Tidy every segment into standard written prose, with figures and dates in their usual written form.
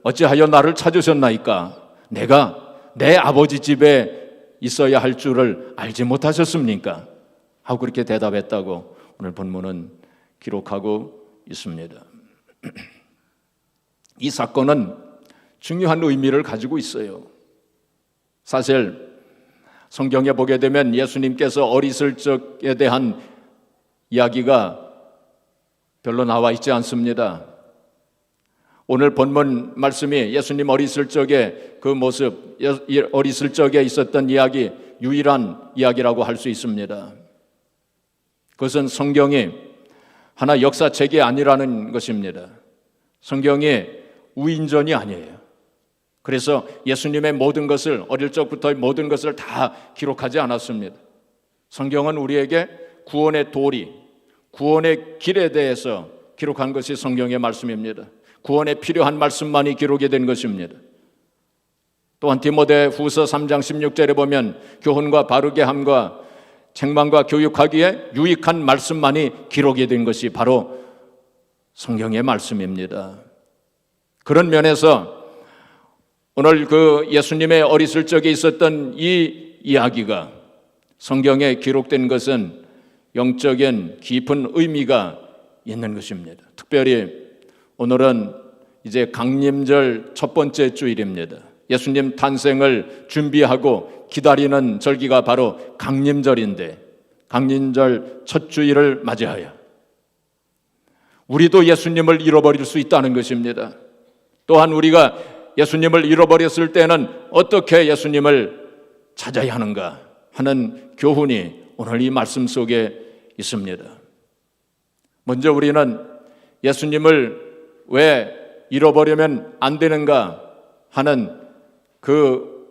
어찌하여 나를 찾으셨나이까? 내가 내 아버지 집에 있어야 할 줄을 알지 못하셨습니까? 하고 그렇게 대답했다고 오늘 본문은 기록하고 있습니다. 이 사건은 중요한 의미를 가지고 있어요. 사실 성경에 보게 되면 예수님께서 어리실 적에 대한 이야기가 별로 나와 있지 않습니다. 오늘 본문 말씀이 예수님 어리실 적의 그 모습, 어리실 적에 있었던 이야기, 유일한 이야기라고 할 수 있습니다. 그것은 성경이 하나 역사책이 아니라는 것입니다. 성경이 우인전이 아니에요. 그래서 예수님의 모든 것을, 어릴 적부터의 모든 것을 다 기록하지 않았습니다. 성경은 우리에게 구원의 도리, 구원의 길에 대해서 기록한 것이 성경의 말씀입니다. 구원에 필요한 말씀만이 기록이 된 것입니다. 또한 디모데후서 3장 16절에 보면 교훈과 바르게 함과 책망과 교육하기에 유익한 말씀만이 기록이 된 것이 바로 성경의 말씀입니다. 그런 면에서 오늘 그 예수님의 어리실 적에 있었던 이 이야기가 성경에 기록된 것은 영적인 깊은 의미가 있는 것입니다. 특별히 오늘은 이제 강림절 첫 번째 주일입니다. 예수님 탄생을 준비하고 기다리는 절기가 바로 강림절인데, 강림절 첫 주일을 맞이하여 우리도 예수님을 잃어버릴 수 있다는 것입니다. 또한 우리가 예수님을 잃어버렸을 때는 어떻게 예수님을 찾아야 하는가 하는 교훈이 오늘 이 말씀 속에 있습니다. 먼저 우리는 예수님을 왜 잃어버리면 안 되는가 하는 그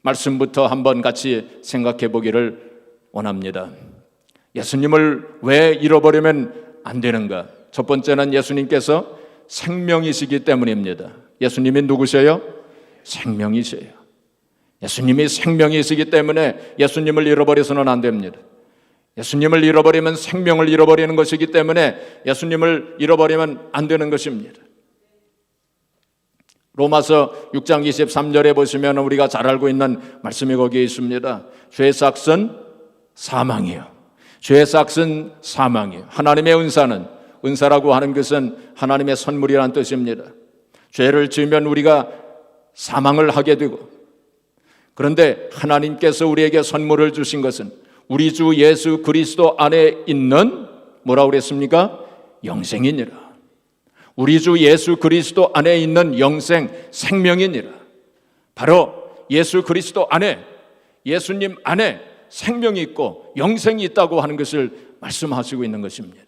말씀부터 한번 같이 생각해 보기를 원합니다. 예수님을 왜 잃어버리면 안 되는가? 첫 번째는 예수님께서 생명이시기 때문입니다. 예수님이 누구세요? 생명이세요. 예수님이 생명이시기 때문에 예수님을 잃어버려서는 안 됩니다. 예수님을 잃어버리면 생명을 잃어버리는 것이기 때문에 예수님을 잃어버리면 안 되는 것입니다. 로마서 6장 23절에 보시면 우리가 잘 알고 있는 말씀이 거기에 있습니다. 죄의 삭은 사망이요. 죄의 삭은 사망이요. 하나님의 은사는, 은사라고 하는 것은 하나님의 선물이라는 뜻입니다. 죄를 지으면 우리가 사망을 하게 되고, 그런데 하나님께서 우리에게 선물을 주신 것은 우리 주 예수 그리스도 안에 있는 뭐라고 그랬습니까? 영생이니라. 우리 주 예수 그리스도 안에 있는 영생, 생명이니라. 바로 예수 그리스도 안에, 예수님 안에 생명이 있고 영생이 있다고 하는 것을 말씀하시고 있는 것입니다.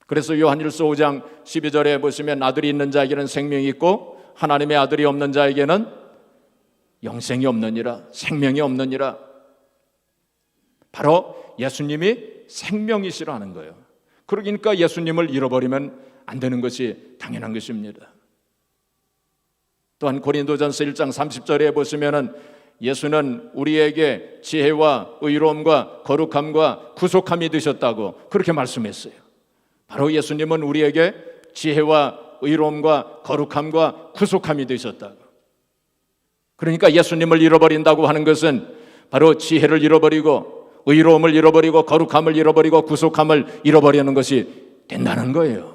그래서 요한일서 5장 12절에 보시면 아들이 있는 자에게는 생명이 있고 하나님의 아들이 없는 자에게는 영생이 없느니라, 생명이 없느니라. 바로 예수님이 생명이시라는 거예요. 그러니까 예수님을 잃어버리면 안 되는 것이 당연한 것입니다. 또한 고린도전서 1장 30절에 보시면은 예수는 우리에게 지혜와 의로움과 거룩함과 구속함이 되셨다고 그렇게 말씀했어요. 바로 예수님은 우리에게 지혜와 의로움과 거룩함과 구속함이 되셨다고. 그러니까 예수님을 잃어버린다고 하는 것은 바로 지혜를 잃어버리고 의로움을 잃어버리고 거룩함을 잃어버리고 구속함을 잃어버리는 것이 된다는 거예요.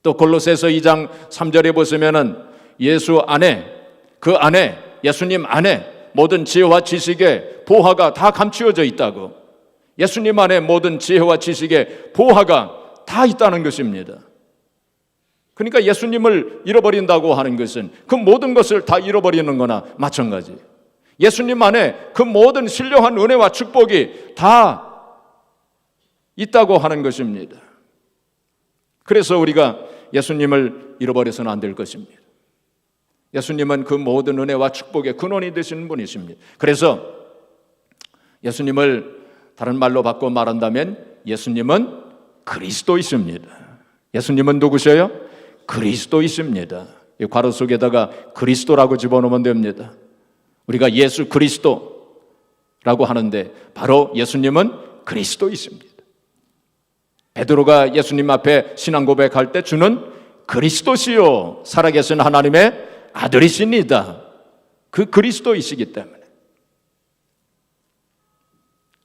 또 골로새서 2장 3절에 보시면은 예수 안에, 그 안에, 예수님 안에 모든 지혜와 지식의 보화가 다 감추어져 있다고. 예수님 안에 모든 지혜와 지식의 보화가 다 있다는 것입니다. 그러니까 예수님을 잃어버린다고 하는 것은 그 모든 것을 다 잃어버리는 거나 마찬가지예요. 예수님 안에 그 모든 신령한 은혜와 축복이 다 있다고 하는 것입니다. 그래서 우리가 예수님을 잃어버려서는 안 될 것입니다. 예수님은 그 모든 은혜와 축복의 근원이 되시는 분이십니다. 그래서 예수님을 다른 말로 바꿔 말한다면 예수님은 그리스도이십니다. 예수님은 누구셔요? 그리스도이십니다. 이 괄호 속에다가 그리스도라고 집어넣으면 됩니다. 우리가 예수 그리스도라고 하는데 바로 예수님은 그리스도이십니다. 베드로가 예수님 앞에 신앙 고백할 때 주는 그리스도시요 살아계신 하나님의 아들이십니다. 그 그리스도이시기 때문에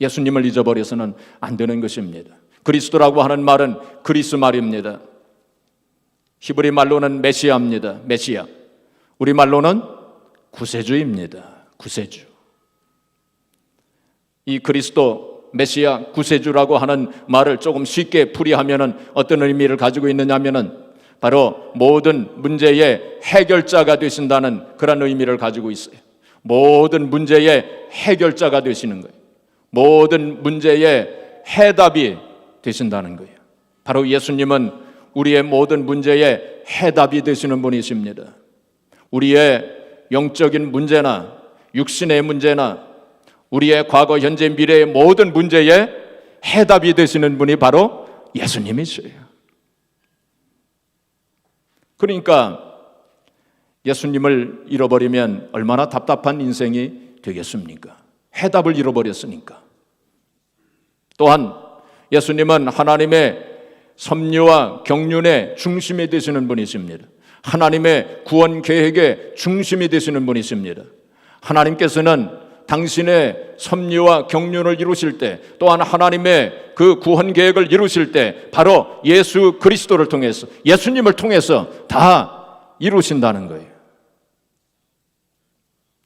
예수님을 잊어버려서는 안 되는 것입니다. 그리스도라고 하는 말은 그리스 말입니다. 히브리 말로는 메시아입니다. 메시아. 우리 말로는 구세주입니다. 구세주. 이 그리스도, 메시아, 구세주라고 하는 말을 조금 쉽게 풀이하면은 어떤 의미를 가지고 있느냐면은 바로 모든 문제의 해결자가 되신다는 그런 의미를 가지고 있어요. 모든 문제의 해결자가 되시는 거예요. 모든 문제의 해답이 되신다는 거예요. 바로 예수님은 우리의 모든 문제의 해답이 되시는 분이십니다. 우리의 영적인 문제나 육신의 문제나 우리의 과거, 현재, 미래의 모든 문제의 해답이 되시는 분이 바로 예수님이세요. 그러니까 예수님을 잃어버리면 얼마나 답답한 인생이 되겠습니까? 해답을 잃어버렸으니까. 또한 예수님은 하나님의 섭리와 경륜의 중심이 되시는 분이십니다. 하나님의 구원 계획의 중심이 되시는 분이십니다. 하나님께서는 당신의 섭리와 경륜을 이루실 때, 또한 하나님의 그 구원 계획을 이루실 때 바로 예수 그리스도를 통해서, 예수님을 통해서 다 이루신다는 거예요.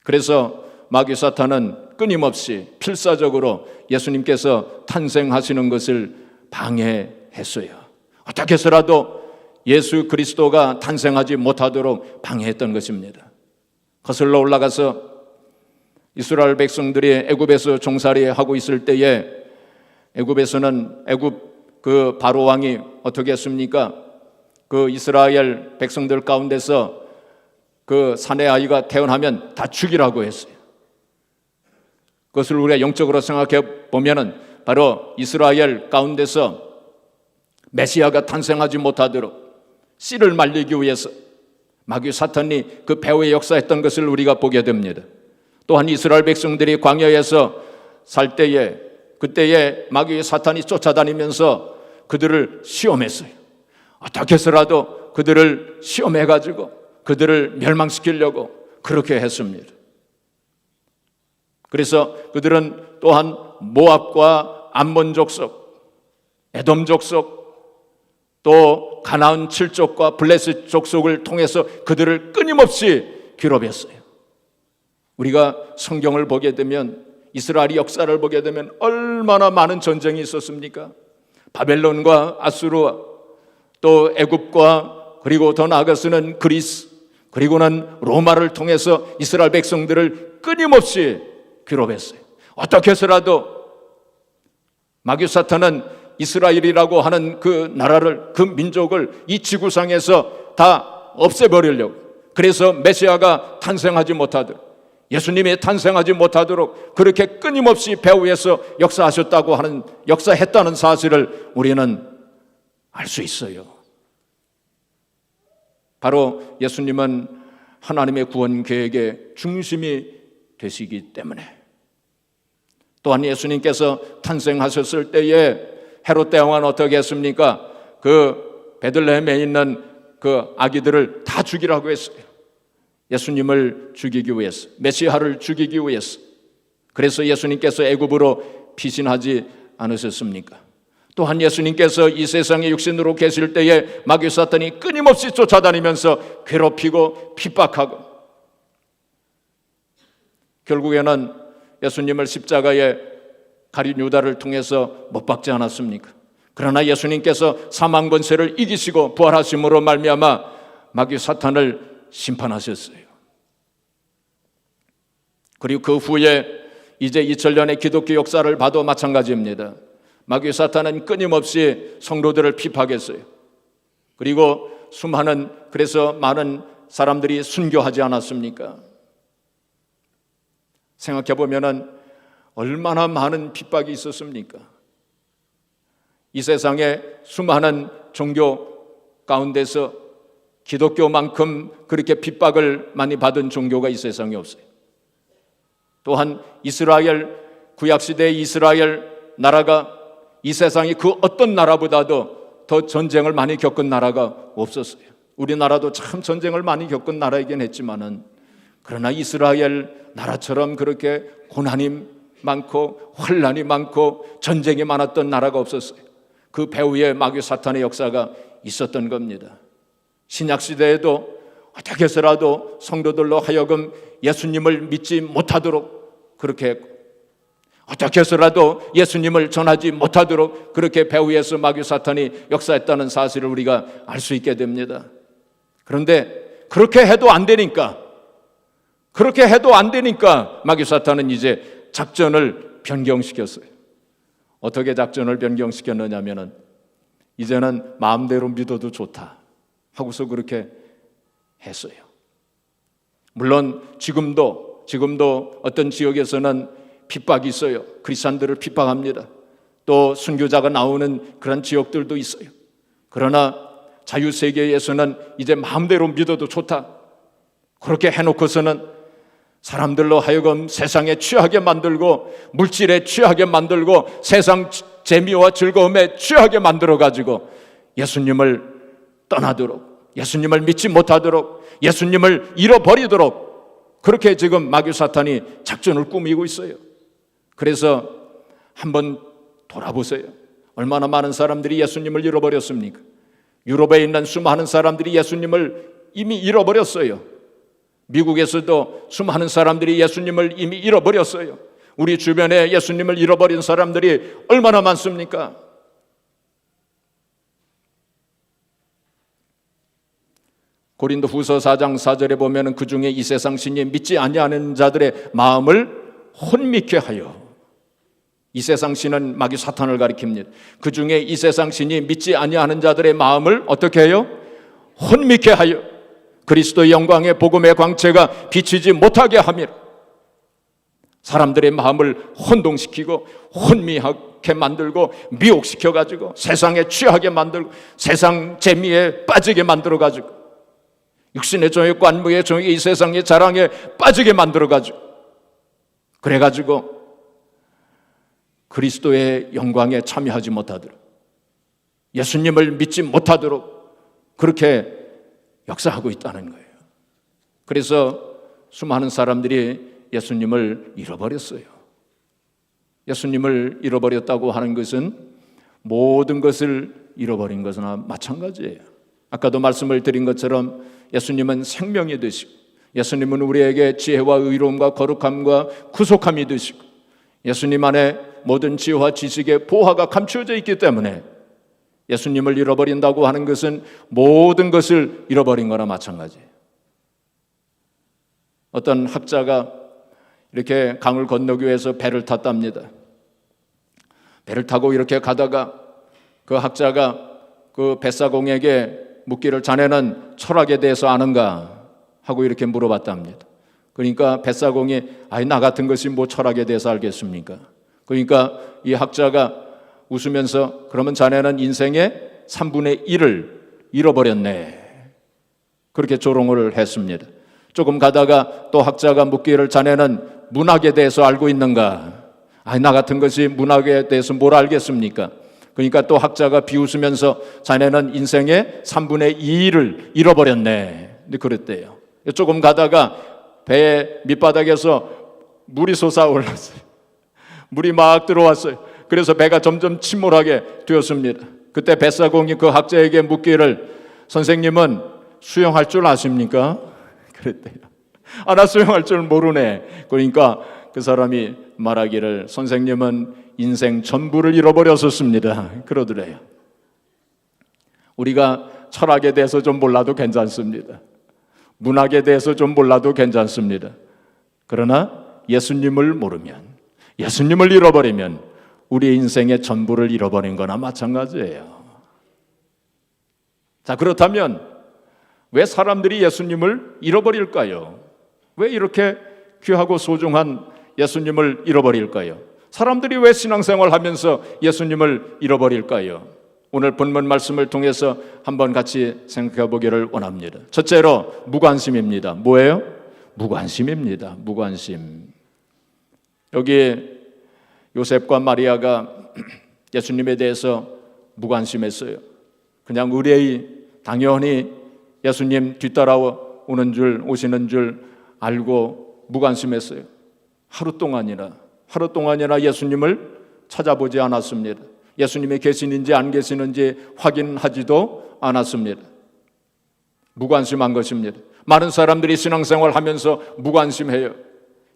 그래서 마귀 사탄은 끊임없이 필사적으로 예수님께서 탄생하시는 것을 방해했어요. 어떻게 해서라도 예수 그리스도가 탄생하지 못하도록 방해했던 것입니다. 거슬러 올라가서 이스라엘 백성들이 애굽에서 종살이하고 있을 때에 애굽에서는 애굽 그 바로 왕이 어떻게 했습니까? 그 이스라엘 백성들 가운데서 그 사내 아이가 태어나면 다 죽이라고 했어요. 그것을 우리가 영적으로 생각해 보면은 바로 이스라엘 가운데서 메시아가 탄생하지 못하도록 씨를 말리기 위해서 마귀 사탄이 그 배후에 역사했던 것을 우리가 보게 됩니다. 또한 이스라엘 백성들이 광야에서 살 때에 그때에 마귀 사탄이 쫓아다니면서 그들을 시험했어요. 어떻게 해서라도 그들을 시험해가지고 그들을 멸망시키려고 그렇게 했습니다. 그래서 그들은 또한 모압과 암몬 족속, 에돔 족속, 또 가나안 7족과 블레셋 족속을 통해서 그들을 끊임없이 괴롭혔어요. 우리가 성경을 보게 되면, 이스라엘의 역사를 보게 되면 얼마나 많은 전쟁이 있었습니까? 바벨론과 아수르와 또 애굽과 그리고 더 나아가서는 그리스, 그리고는 로마를 통해서 이스라엘 백성들을 끊임없이 괴롭혔어요. 어떻게 해서라도 마귀 사탄은 이스라엘이라고 하는 그 나라를, 그 민족을 이 지구상에서 다 없애버리려고, 그래서 메시아가 탄생하지 못하도록, 예수님이 탄생하지 못하도록 그렇게 끊임없이 배후에서 역사하셨다고 하는, 역사했다는 사실을 우리는 알 수 있어요. 바로 예수님은 하나님의 구원 계획의 중심이 되시기 때문에, 또한 예수님께서 탄생하셨을 때에 헤롯 대왕은 어떻게 했습니까? 그 베들레헴에 있는 그 아기들을 다 죽이라고 했어요. 예수님을 죽이기 위해서, 메시아를 죽이기 위해서. 그래서 예수님께서 애굽으로 피신하지 않으셨습니까? 또한 예수님께서 이 세상에 육신으로 계실 때에 마귀 사탄이 끊임없이 쫓아다니면서 괴롭히고 핍박하고, 결국에는 예수님을 십자가에 가룟 유다를 통해서 못 박지 않았습니까? 그러나 예수님께서 사망 권세를 이기시고 부활하심으로 말미암아 마귀 사탄을 심판하셨어요. 그리고 그 후에 이제 2000년의 기독교 역사를 봐도 마찬가지입니다. 마귀 사탄은 끊임없이 성도들을 핍박했어요. 그리고 그래서 많은 사람들이 순교하지 않았습니까? 생각해 보면은 얼마나 많은 핍박이 있었습니까? 이 세상에 수많은 종교 가운데서 기독교만큼 그렇게 핍박을 많이 받은 종교가 이 세상에 없어요. 또한 이스라엘, 구약시대의 이스라엘 나라가 이 세상에 그 어떤 나라보다도 더 전쟁을 많이 겪은 나라가 없었어요. 우리나라도 참 전쟁을 많이 겪은 나라이긴 했지만은, 그러나 이스라엘 나라처럼 그렇게 고난이 많고 환난이 많고 전쟁이 많았던 나라가 없었어요. 그 배후에 마귀 사탄의 역사가 있었던 겁니다. 신약시대에도 어떻게 해서라도 성도들로 하여금 예수님을 믿지 못하도록 그렇게 했고, 어떻게 해서라도 예수님을 전하지 못하도록 그렇게 배후에서 마귀 사탄이 역사했다는 사실을 우리가 알 수 있게 됩니다. 그런데 그렇게 해도 안 되니까 마귀 사탄은 이제 작전을 변경시켰어요. 어떻게 작전을 변경시켰느냐면은, 이제는 마음대로 믿어도 좋다 하고서 그렇게 했어요. 물론 지금도 어떤 지역에서는 핍박이 있어요. 크리스찬들을 핍박합니다. 또 순교자가 나오는 그런 지역들도 있어요. 그러나 자유세계에서는 이제 마음대로 믿어도 좋다, 그렇게 해놓고서는 사람들로 하여금 세상에 취하게 만들고, 물질에 취하게 만들고, 세상 재미와 즐거움에 취하게 만들어가지고 예수님을 떠나도록, 예수님을 믿지 못하도록, 예수님을 잃어버리도록 그렇게 지금 마귀 사탄이 작전을 꾸미고 있어요. 그래서 한번 돌아보세요. 얼마나 많은 사람들이 예수님을 잃어버렸습니까? 유럽에 있는 수많은 사람들이 예수님을 이미 잃어버렸어요. 미국에서도 수많은 사람들이 예수님을 이미 잃어버렸어요. 우리 주변에 예수님을 잃어버린 사람들이 얼마나 많습니까? 고린도후서 4장 4절에 보면은 그 중에 이 세상 신이 믿지 아니하는 자들의 마음을 혼미케 하여, 이 세상 신은 마귀 사탄을 가리킵니다. 그 중에 이 세상 신이 믿지 아니하는 자들의 마음을 어떻게 해요? 혼미케 하여 그리스도의 영광의 복음의 광채가 비치지 못하게 함이라. 사람들의 마음을 혼동시키고 혼미하게 만들고 미혹시켜가지고 세상에 취하게 만들고 세상 재미에 빠지게 만들어가지고 육신의 정욕, 관무의 정욕, 이 세상의 자랑에 빠지게 만들어가지고, 그래가지고 그리스도의 영광에 참여하지 못하도록, 예수님을 믿지 못하도록 그렇게 역사하고 있다는 거예요. 그래서 수많은 사람들이 예수님을 잃어버렸어요. 예수님을 잃어버렸다고 하는 것은 모든 것을 잃어버린 것이나 마찬가지예요. 아까도 말씀을 드린 것처럼 예수님은 생명이 되시고, 예수님은 우리에게 지혜와 의로움과 거룩함과 구속함이 되시고, 예수님 안에 모든 지혜와 지식의 보화가 감추어져 있기 때문에 예수님을 잃어버린다고 하는 것은 모든 것을 잃어버린 거나 마찬가지예요. 어떤 학자가 이렇게 강을 건너기 위해서 배를 탔답니다. 배를 타고 이렇게 가다가 그 학자가 그 뱃사공에게 묻기를, 자네는 철학에 대해서 아는가? 하고 이렇게 물어봤답니다. 그러니까 뱃사공이, 아이 나 같은 것이 뭐 철학에 대해서 알겠습니까? 그러니까 이 학자가 웃으면서, 그러면 자네는 인생의 3분의 1을 잃어버렸네, 그렇게 조롱을 했습니다. 조금 가다가 또 학자가 묻기를, 자네는 문학에 대해서 알고 있는가? 아니 나 같은 것이 문학에 대해서 뭘 알겠습니까? 그러니까 또 학자가 비웃으면서, 자네는 인생의 3분의 2를 잃어버렸네, 그랬대요. 조금 가다가 배 밑바닥에서 물이 솟아올랐어요. 물이 막 들어왔어요. 그래서 배가 점점 침몰하게 되었습니다. 그때 뱃사공이 그 학자에게 묻기를, 선생님은 수영할 줄 아십니까? 그랬대요. 아, 나 수영할 줄 모르네. 그러니까 그 사람이 말하기를, 선생님은 인생 전부를 잃어버렸었습니다, 그러더래요. 우리가 철학에 대해서 좀 몰라도 괜찮습니다. 문학에 대해서 좀 몰라도 괜찮습니다. 그러나 예수님을 모르면, 예수님을 잃어버리면 우리 인생의 전부를 잃어버린 거나 마찬가지예요. 자, 그렇다면 왜 사람들이 예수님을 잃어버릴까요? 왜 이렇게 귀하고 소중한 예수님을 잃어버릴까요? 사람들이 왜 신앙생활 하면서 예수님을 잃어버릴까요? 오늘 본문 말씀을 통해서 한번 같이 생각해 보기를 원합니다. 첫째로 무관심입니다. 뭐예요? 무관심입니다. 무관심. 여기 요셉과 마리아가 예수님에 대해서 무관심했어요. 그냥 의뢰의 당연히 예수님 뒤따라오는 줄, 오시는 줄 알고 무관심했어요. 하루 동안이나 예수님을 찾아보지 않았습니다. 예수님이 계시는지 안 계시는지 확인하지도 않았습니다. 무관심한 것입니다. 많은 사람들이 신앙생활 하면서 무관심해요.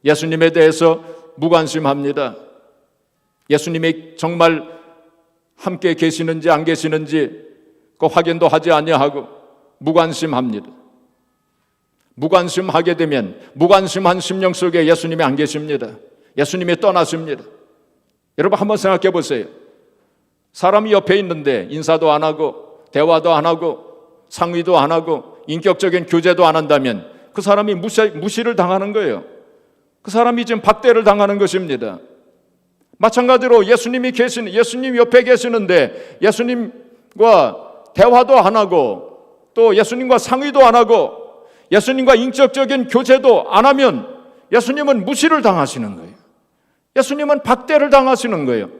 예수님에 대해서 무관심합니다. 예수님이 정말 함께 계시는지 안 계시는지 그 확인도 하지 아니하고 무관심합니다. 무관심하게 되면 무관심한 심령 속에 예수님이 안 계십니다. 예수님이 떠나십니다. 여러분 한번 생각해 보세요. 사람이 옆에 있는데 인사도 안 하고 대화도 안 하고 상의도 안 하고 인격적인 교제도 안 한다면 그 사람이 무시를 당하는 거예요. 그 사람이 지금 박대를 당하는 것입니다. 마찬가지로 예수님 옆에 계시는데 예수님과 대화도 안 하고 또 예수님과 상의도 안 하고 예수님과 인격적인 교제도 안 하면 예수님은 무시를 당하시는 거예요. 예수님은 박대를 당하시는 거예요.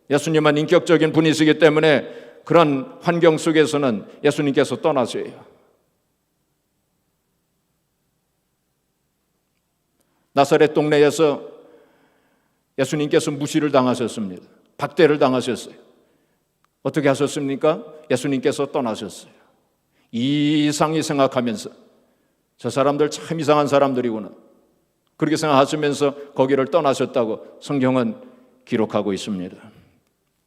예수님은 인격적인 분이시기 때문에 그런 환경 속에서는 예수님께서 떠나셔요. 나사렛 동네에서 예수님께서 무시를 당하셨습니다. 박대를 당하셨어요. 어떻게 하셨습니까? 예수님께서 떠나셨어요. 이상히 생각하면서 저 사람들 참 이상한 사람들이구나, 그렇게 생각하시면서 거기를 떠나셨다고 성경은 기록하고 있습니다.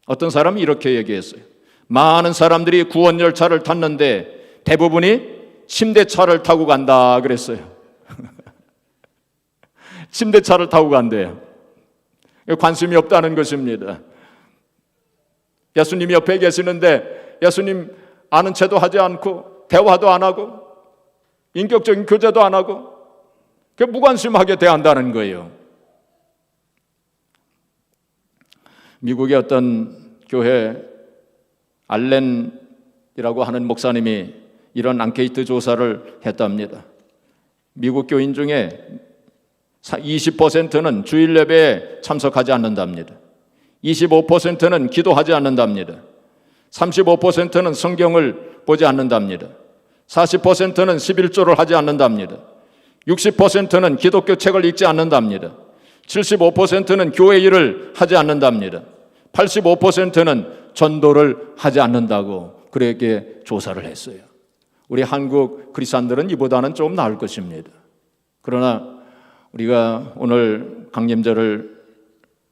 어떤 사람이 이렇게 얘기했어요. 많은 사람들이 구원 열차를 탔는데 대부분이 침대차를 타고 간다 그랬어요. 침대차를 타고 간대요. 관심이 없다는 것입니다. 예수님이 옆에 계시는데 예수님 아는 체도 하지 않고 대화도 안 하고 인격적인 교제도 안 하고 무관심하게 대한다는 거예요. 미국의 어떤 교회 알렌이라고 하는 목사님이 이런 앙케이트 조사를 했답니다. 미국 교인 중에 20%는 주일 예배에 참석하지 않는답니다. 25%는 기도하지 않는답니다. 35%는 성경을 보지 않는답니다. 40%는 11조를 하지 않는답니다. 60%는 기독교 책을 읽지 않는답니다. 75%는 교회 일을 하지 않는답니다. 85%는 전도를 하지 않는다고 그렇게 조사를 했어요. 우리 한국 크리스찬들은 이보다는 좀 나을 것입니다. 그러나 우리가 오늘 강림절을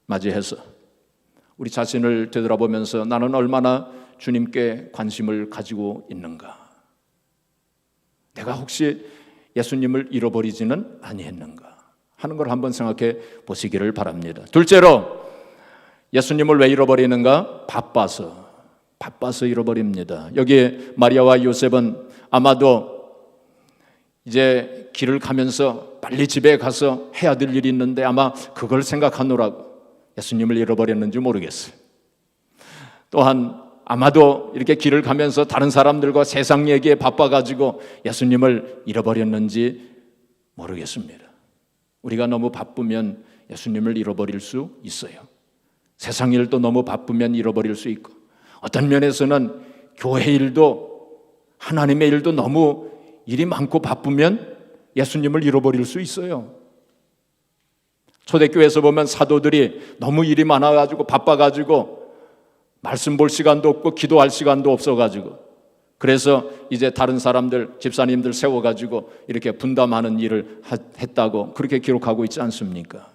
맞이해서 우리 자신을 되돌아보면서 나는 얼마나 주님께 관심을 가지고 있는가? 내가 혹시 예수님을 잃어버리지는 아니했는가 하는 걸 한번 생각해 보시기를 바랍니다. 둘째로 예수님을 왜 잃어버리는가? 바빠서 잃어버립니다. 여기 마리아와 요셉은 아마도 이제 길을 가면서 빨리 집에 가서 해야 될 일이 있는데 아마 그걸 생각하느라고 예수님을 잃어버렸는지 모르겠어요. 또한 아마도 이렇게 길을 가면서 다른 사람들과 세상 얘기에 바빠가지고 예수님을 잃어버렸는지 모르겠습니다. 우리가 너무 바쁘면 예수님을 잃어버릴 수 있어요. 세상 일도 너무 바쁘면 잃어버릴 수 있고, 어떤 면에서는 교회 일도 하나님의 일도 너무 일이 많고 바쁘면 예수님을 잃어버릴 수 있어요. 초대교회에서 보면 사도들이 너무 일이 많아가지고 바빠가지고 말씀 볼 시간도 없고 기도할 시간도 없어가지고 그래서 이제 다른 사람들 집사님들 세워가지고 이렇게 분담하는 일을 했다고 그렇게 기록하고 있지 않습니까?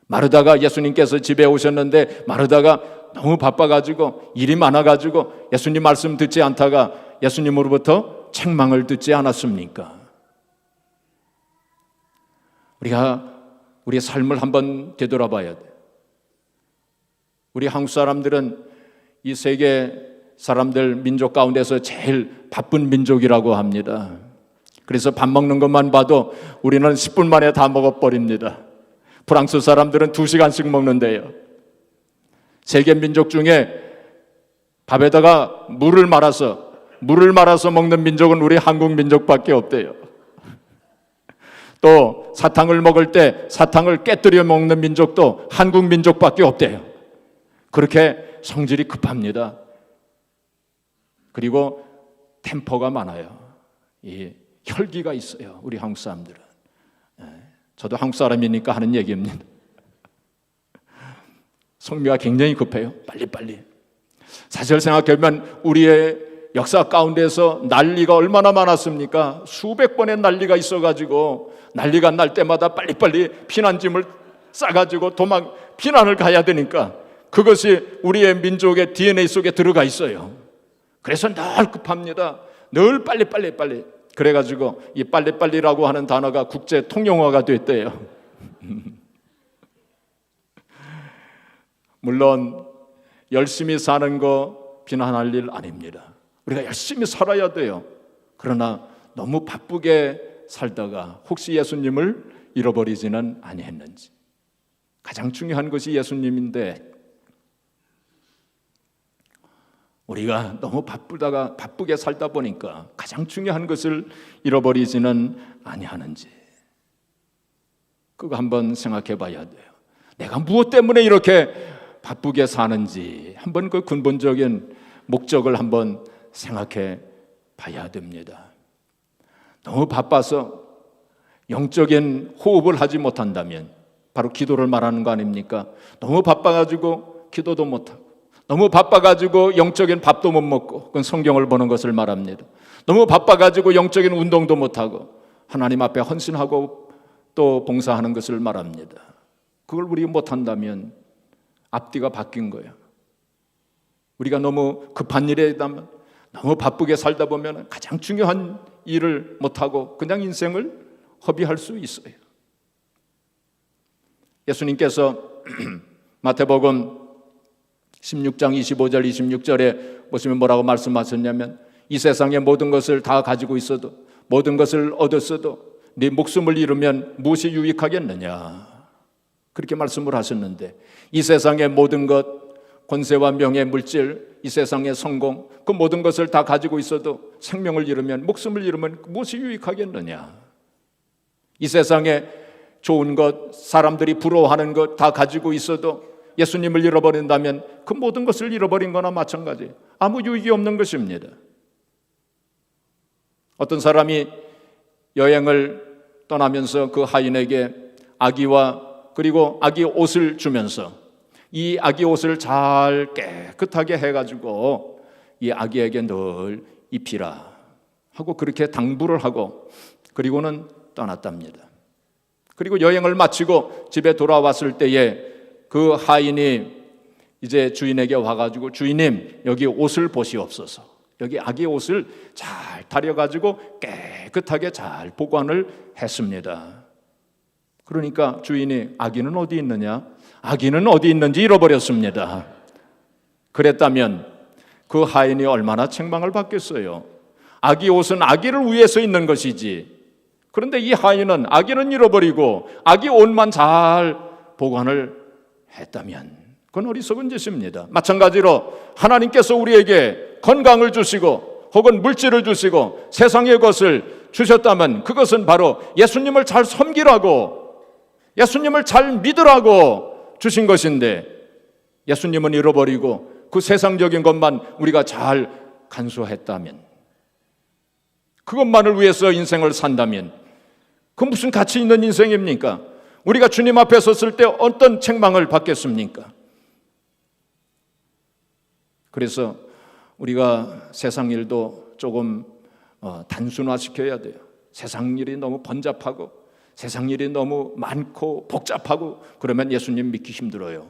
마르다가 예수님께서 집에 오셨는데 마르다가 너무 바빠가지고 일이 많아가지고 예수님 말씀 듣지 않다가 예수님으로부터 책망을 듣지 않았습니까? 우리가 우리의 삶을 한번 되돌아봐야 돼. 우리 한국 사람들은 이 세계 사람들 민족 가운데서 제일 바쁜 민족이라고 합니다. 그래서 밥 먹는 것만 봐도 우리는 10분 만에 다 먹어버립니다. 프랑스 사람들은 2시간씩 먹는데요. 세계 민족 중에 밥에다가 물을 말아서 먹는 민족은 우리 한국 민족밖에 없대요. 또 사탕을 먹을 때 사탕을 깨뜨려 먹는 민족도 한국 민족밖에 없대요. 그렇게 성질이 급합니다. 그리고 템퍼가 많아요. 이 혈기가 있어요. 우리 한국 사람들은. 저도 한국 사람이니까 하는 얘기입니다. 성미가 굉장히 급해요. 빨리빨리. 사실 생각해보면 우리의 역사 가운데서 난리가 얼마나 많았습니까? 수백 번의 난리가 있어가지고 난리가 날 때마다 빨리빨리 피난짐을 싸가지고 피난을 가야 되니까 그것이 우리의 민족의 DNA 속에 들어가 있어요. 그래서 늘 급합니다. 늘 빨리. 그래가지고 이 빨리빨리라고 하는 단어가 국제 통용어가 됐대요. 물론 열심히 사는 거 비난할 일 아닙니다. 우리가 열심히 살아야 돼요. 그러나 너무 바쁘게 살다가 혹시 예수님을 잃어버리지는 아니했는지. 가장 중요한 것이 예수님인데 우리가 너무 바쁘게 살다 보니까 가장 중요한 것을 잃어버리지는 아니하는지 그거 한번 생각해 봐야 돼요. 내가 무엇 때문에 이렇게 바쁘게 사는지 한번 그 근본적인 목적을 한번 생각해 봐야 됩니다. 너무 바빠서 영적인 호흡을 하지 못한다면 바로 기도를 말하는 거 아닙니까? 너무 바빠가지고 기도도 못하고 너무 바빠가지고 영적인 밥도 못 먹고 그건 성경을 보는 것을 말합니다. 너무 바빠가지고 영적인 운동도 못하고 하나님 앞에 헌신하고 또 봉사하는 것을 말합니다. 그걸 우리 못한다면 앞뒤가 바뀐 거예요. 우리가 너무 급한 일에 있다면 너무 바쁘게 살다 보면 가장 중요한 일을 못하고 그냥 인생을 허비할 수 있어요. 예수님께서 마태복음 16장 25절 26절에 보시면 뭐라고 말씀하셨냐면 이 세상의 모든 것을 다 가지고 있어도 모든 것을 얻었어도 네 목숨을 잃으면 무엇이 유익하겠느냐 그렇게 말씀을 하셨는데 이 세상의 모든 것 권세와 명예 물질 이 세상의 성공 그 모든 것을 다 가지고 있어도 생명을 잃으면 목숨을 잃으면 무엇이 유익하겠느냐 이 세상에 좋은 것 사람들이 부러워하는 것 다 가지고 있어도 예수님을 잃어버린다면 그 모든 것을 잃어버린 거나 마찬가지 아무 유익이 없는 것입니다. 어떤 사람이 여행을 떠나면서 그 하인에게 아기와 그리고 아기 옷을 주면서 이 아기 옷을 잘 깨끗하게 해가지고 이 아기에게 늘 입히라 하고 그렇게 당부를 하고 그리고는 떠났답니다. 그리고 여행을 마치고 집에 돌아왔을 때에 그 하인이 이제 주인에게 와가지고 주인님 여기 옷을 보시옵소서 여기 아기 옷을 잘 다려가지고 깨끗하게 잘 보관을 했습니다. 그러니까 주인이 아기는 어디 있느냐? 아기는 어디 있는지 잃어버렸습니다. 그랬다면 그 하인이 얼마나 책망을 받겠어요. 아기 옷은 아기를 위해서 있는 것이지 그런데 이 하인은 아기는 잃어버리고 아기 옷만 잘 보관을 했다면 그건 어리석은 짓입니다. 마찬가지로 하나님께서 우리에게 건강을 주시고 혹은 물질을 주시고 세상의 것을 주셨다면 그것은 바로 예수님을 잘 섬기라고 예수님을 잘 믿으라고 주신 것인데 예수님은 잃어버리고 그 세상적인 것만 우리가 잘 간수했다면 그것만을 위해서 인생을 산다면 그 무슨 가치 있는 인생입니까? 우리가 주님 앞에 섰을 때 어떤 책망을 받겠습니까? 그래서 우리가 세상 일도 조금 단순화시켜야 돼요. 세상 일이 너무 번잡하고 세상 일이 너무 많고 복잡하고 그러면 예수님 믿기 힘들어요.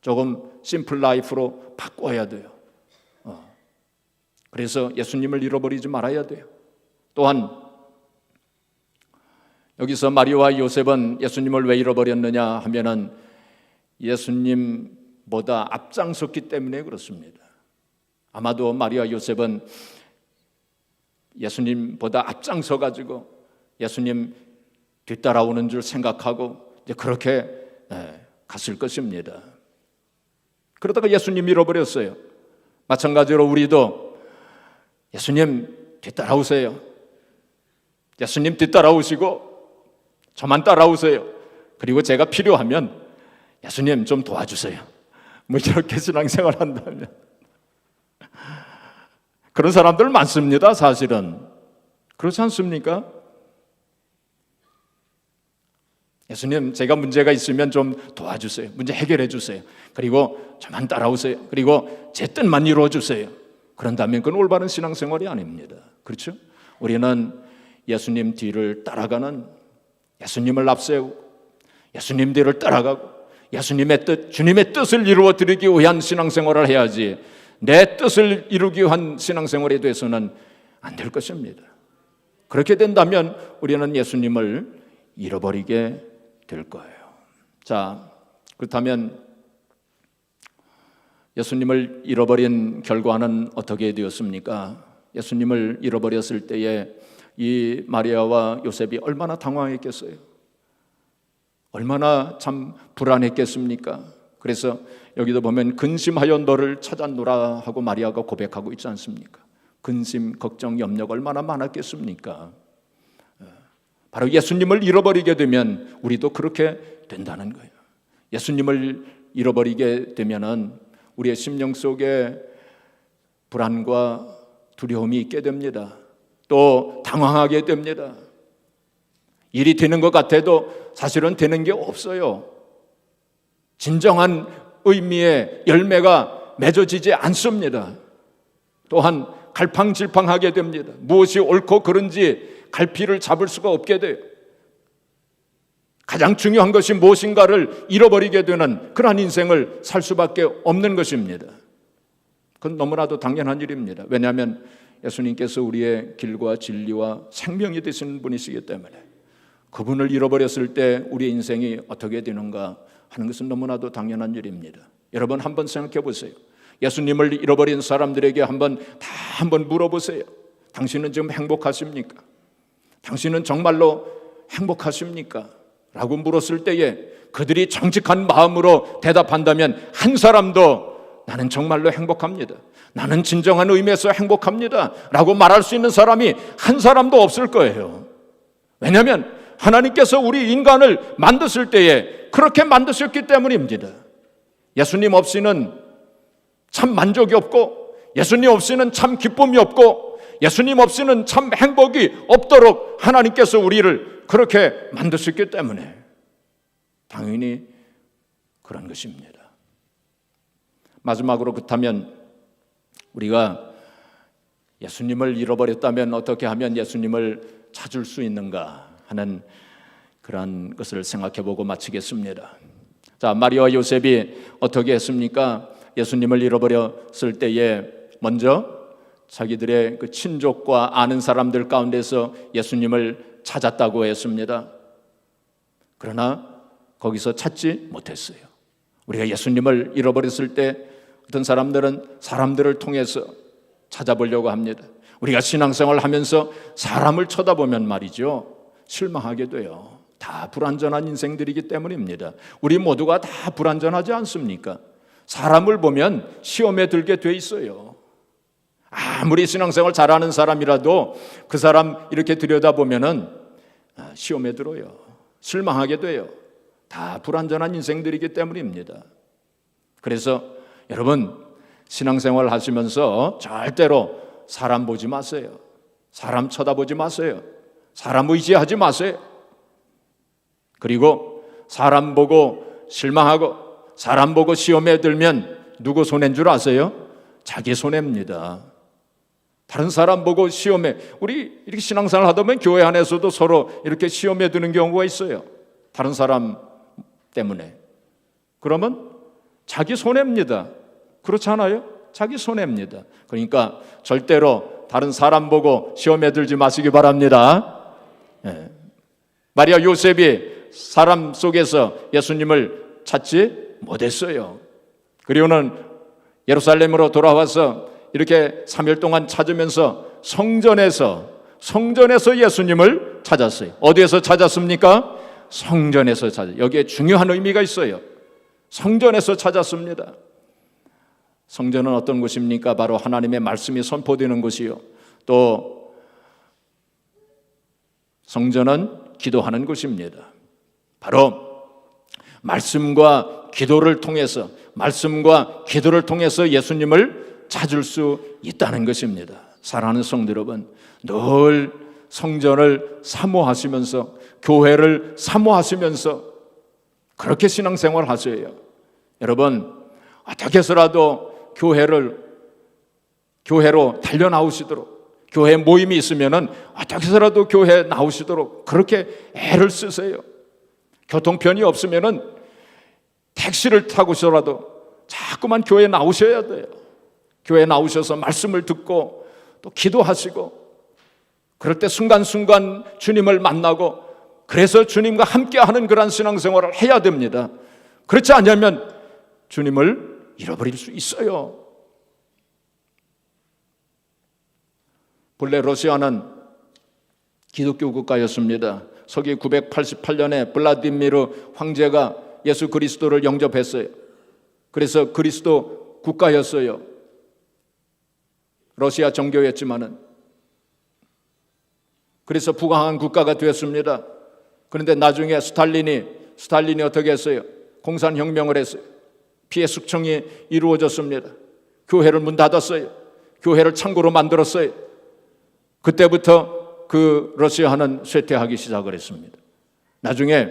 조금 심플 라이프로 바꿔야 돼요. 그래서 예수님을 잃어버리지 말아야 돼요. 또한 여기서 마리아와 요셉은 예수님을 왜 잃어버렸느냐 하면은 예수님보다 앞장섰기 때문에 그렇습니다. 아마도 마리아 요셉은 예수님보다 앞장서 가지고 예수님 뒤따라오는 줄 생각하고 이제 그렇게 갔을 것입니다. 그러다가 예수님 잃어버렸어요. 마찬가지로 우리도 예수님 뒤따라오세요. 예수님 뒤따라오시고 저만 따라오세요. 그리고 제가 필요하면 예수님 좀 도와주세요. 뭐 이렇게 신앙생활 한다면 그런 사람들 많습니다. 사실은 그렇지 않습니까? 예수님, 제가 문제가 있으면 좀 도와주세요. 문제 해결해 주세요. 그리고 저만 따라오세요. 그리고 제 뜻만 이루어 주세요. 그런다면 그건 올바른 신앙생활이 아닙니다. 그렇죠? 우리는 예수님 뒤를 따라가는, 예수님을 앞세우고 예수님 뒤를 따라가고 예수님의 뜻, 주님의 뜻을 이루어 드리기 위한 신앙생활을 해야지 내 뜻을 이루기 위한 신앙생활에 대해서는 안 될 것입니다. 그렇게 된다면 우리는 예수님을 잃어버리게 될 거예요. 자, 그렇다면 예수님을 잃어버린 결과는 어떻게 되었습니까? 예수님을 잃어버렸을 때에 이 마리아와 요셉이 얼마나 당황했겠어요? 얼마나 참 불안했겠습니까? 그래서 여기도 보면 근심하여 너를 찾았노라 하고 마리아가 고백하고 있지 않습니까? 근심, 걱정, 염려가 얼마나 많았겠습니까? 바로 예수님을 잃어버리게 되면 우리도 그렇게 된다는 거예요. 예수님을 잃어버리게 되면은 우리의 심령 속에 불안과 두려움이 있게 됩니다. 또 당황하게 됩니다. 일이 되는 것 같아도 사실은 되는 게 없어요. 진정한 의미의 열매가 맺어지지 않습니다. 또한 갈팡질팡하게 됩니다. 무엇이 옳고 그른지 갈피를 잡을 수가 없게 돼요. 가장 중요한 것이 무엇인가를 잃어버리게 되는 그러한 인생을 살 수밖에 없는 것입니다. 그건 너무나도 당연한 일입니다. 왜냐하면 예수님께서 우리의 길과 진리와 생명이 되시는 분이시기 때문에 그분을 잃어버렸을 때 우리의 인생이 어떻게 되는가 하는 것은 너무나도 당연한 일입니다. 여러분 한번 생각해 보세요. 예수님을 잃어버린 사람들에게 한번 물어보세요. 당신은 지금 행복하십니까? 당신은 정말로 행복하십니까? 라고 물었을 때에 그들이 정직한 마음으로 대답한다면 한 사람도 나는 정말로 행복합니다, 나는 진정한 의미에서 행복합니다 라고 말할 수 있는 사람이 한 사람도 없을 거예요. 왜냐하면 하나님께서 우리 인간을 만드실 때에 그렇게 만드셨기 때문입니다. 예수님 없이는 참 만족이 없고 예수님 없이는 참 기쁨이 없고 예수님 없이는 참 행복이 없도록 하나님께서 우리를 그렇게 만드셨기 때문에 당연히 그런 것입니다. 마지막으로 그렇다면 우리가 예수님을 잃어버렸다면 어떻게 하면 예수님을 찾을 수 있는가 하는 그런 것을 생각해보고 마치겠습니다. 자, 마리아와 요셉이 어떻게 했습니까? 예수님을 잃어버렸을 때에 먼저 자기들의 그 친족과 아는 사람들 가운데서 예수님을 찾았다고 했습니다. 그러나 거기서 찾지 못했어요. 우리가 예수님을 잃어버렸을 때 어떤 사람들은 사람들을 통해서 찾아보려고 합니다. 우리가 신앙생활을 하면서 사람을 쳐다보면 말이죠, 실망하게 돼요. 다 불완전한 인생들이기 때문입니다. 우리 모두가 다 불완전하지 않습니까? 사람을 보면 시험에 들게 돼 있어요. 아무리 신앙생활 잘하는 사람이라도 그 사람 이렇게 들여다보면은 시험에 들어요. 실망하게 돼요. 다 불완전한 인생들이기 때문입니다. 그래서 여러분 신앙생활 하시면서 절대로 사람 보지 마세요. 사람 쳐다보지 마세요. 사람 의지하지 마세요. 그리고 사람 보고 실망하고 사람 보고 시험에 들면 누구 손해인 줄 아세요? 자기 손해입니다. 다른 사람 보고 시험에, 우리 이렇게 신앙생활 하다 보면 교회 안에서도 서로 이렇게 시험에 드는 경우가 있어요. 다른 사람 때문에. 그러면 자기 손해입니다. 그렇지 않아요? 자기 손해입니다. 그러니까 절대로 다른 사람 보고 시험에 들지 마시기 바랍니다. 예. 마리아 요셉이 사람 속에서 예수님을 찾지 못했어요. 그리고는 예루살렘으로 돌아와서 이렇게 3일 동안 찾으면서 성전에서 예수님을 찾았어요. 어디에서 찾았습니까? 성전에서 찾았어요. 여기에 중요한 의미가 있어요. 성전에서 찾았습니다. 성전은 어떤 곳입니까? 바로 하나님의 말씀이 선포되는 곳이요, 또 성전은 기도하는 곳입니다. 바로 말씀과 기도를 통해서 예수님을 찾을 수 있다는 것입니다. 사랑하는 성도 여러분, 늘 성전을 사모하시면서 교회를 사모하시면서 그렇게 신앙생활 하세요. 여러분, 어떻게 해서라도 교회로 달려 나오시도록, 교회 모임이 있으면은 어떻게 해서라도 교회에 나오시도록 그렇게 애를 쓰세요. 교통편이 없으면은 택시를 타고서라도 자꾸만 교회에 나오셔야 돼요. 교회에 나오셔서 말씀을 듣고 또 기도하시고, 그럴 때 순간순간 주님을 만나고, 그래서 주님과 함께하는 그런 신앙생활을 해야 됩니다. 그렇지 않으면 주님을 잃어버릴 수 있어요. 본래 러시아는 기독교 국가였습니다. 서기 988년에 블라디미르 황제가 예수 그리스도를 영접했어요. 그래서 그리스도 국가였어요. 러시아 정교였지만은. 그래서 부강한 국가가 되었습니다. 그런데 나중에 스탈린이 어떻게 했어요? 공산혁명을 했어요. 피해 숙청이 이루어졌습니다. 교회를 문 닫았어요. 교회를 창고로 만들었어요. 그때부터 그 러시아는 쇠퇴하기 시작을 했습니다. 나중에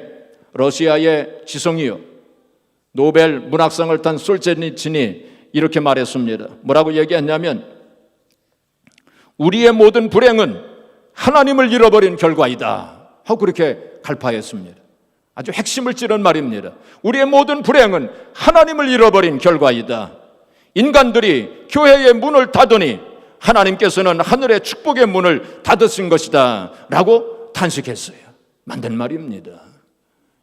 러시아의 지성이요, 노벨 문학상을 탄 솔제니친이 이렇게 말했습니다. 뭐라고 얘기했냐면, 우리의 모든 불행은 하나님을 잃어버린 결과이다 하고 그렇게 갈파했습니다. 아주 핵심을 찌른 말입니다. 우리의 모든 불행은 하나님을 잃어버린 결과이다. 인간들이 교회의 문을 닫으니 하나님께서는 하늘의 축복의 문을 닫으신 것이다 라고 탄식했어요. 만든 말입니다.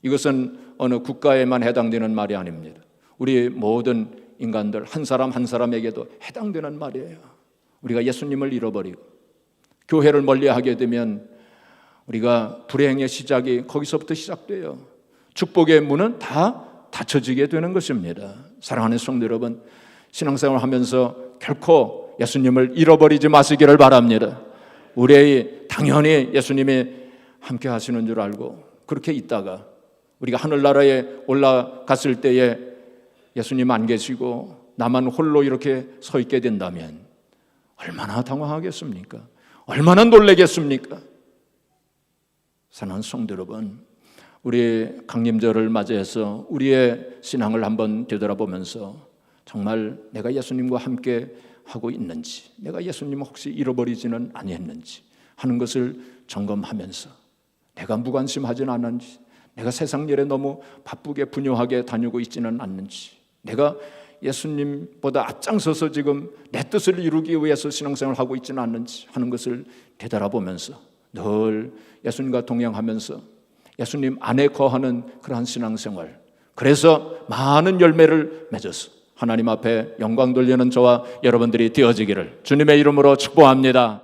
이것은 어느 국가에만 해당되는 말이 아닙니다. 우리 모든 인간들 한 사람 한 사람에게도 해당되는 말이에요. 우리가 예수님을 잃어버리고 교회를 멀리하게 되면 우리가 불행의 시작이 거기서부터 시작돼요. 축복의 문은 다 닫혀지게 되는 것입니다. 사랑하는 성도 여러분, 신앙생활을 하면서 결코 예수님을 잃어버리지 마시기를 바랍니다. 우리 당연히 예수님이 함께 하시는 줄 알고 그렇게 있다가 우리가 하늘나라에 올라갔을 때에 예수님 안 계시고 나만 홀로 이렇게 서 있게 된다면 얼마나 당황하겠습니까? 얼마나 놀라겠습니까? 사랑하는 성도 여러분, 우리 강림절을 맞이해서 우리의 신앙을 한번 되돌아보면서 정말 내가 예수님과 함께 하고 있는지, 내가 예수님을 혹시 잃어버리지는 아니했는지 하는 것을 점검하면서 내가 무관심하지는 않는지, 내가 세상 일에 너무 바쁘게 분요하게 다니고 있지는 않는지, 내가 예수님보다 앞장서서 지금 내 뜻을 이루기 위해서 신앙생활을 하고 있지는 않는지 하는 것을 되돌아보면서 늘 예수님과 동행하면서 예수님 안에 거하는 그러한 신앙생활, 그래서 많은 열매를 맺어서 하나님 앞에 영광 돌리는 저와 여러분들이 되어지기를 주님의 이름으로 축복합니다.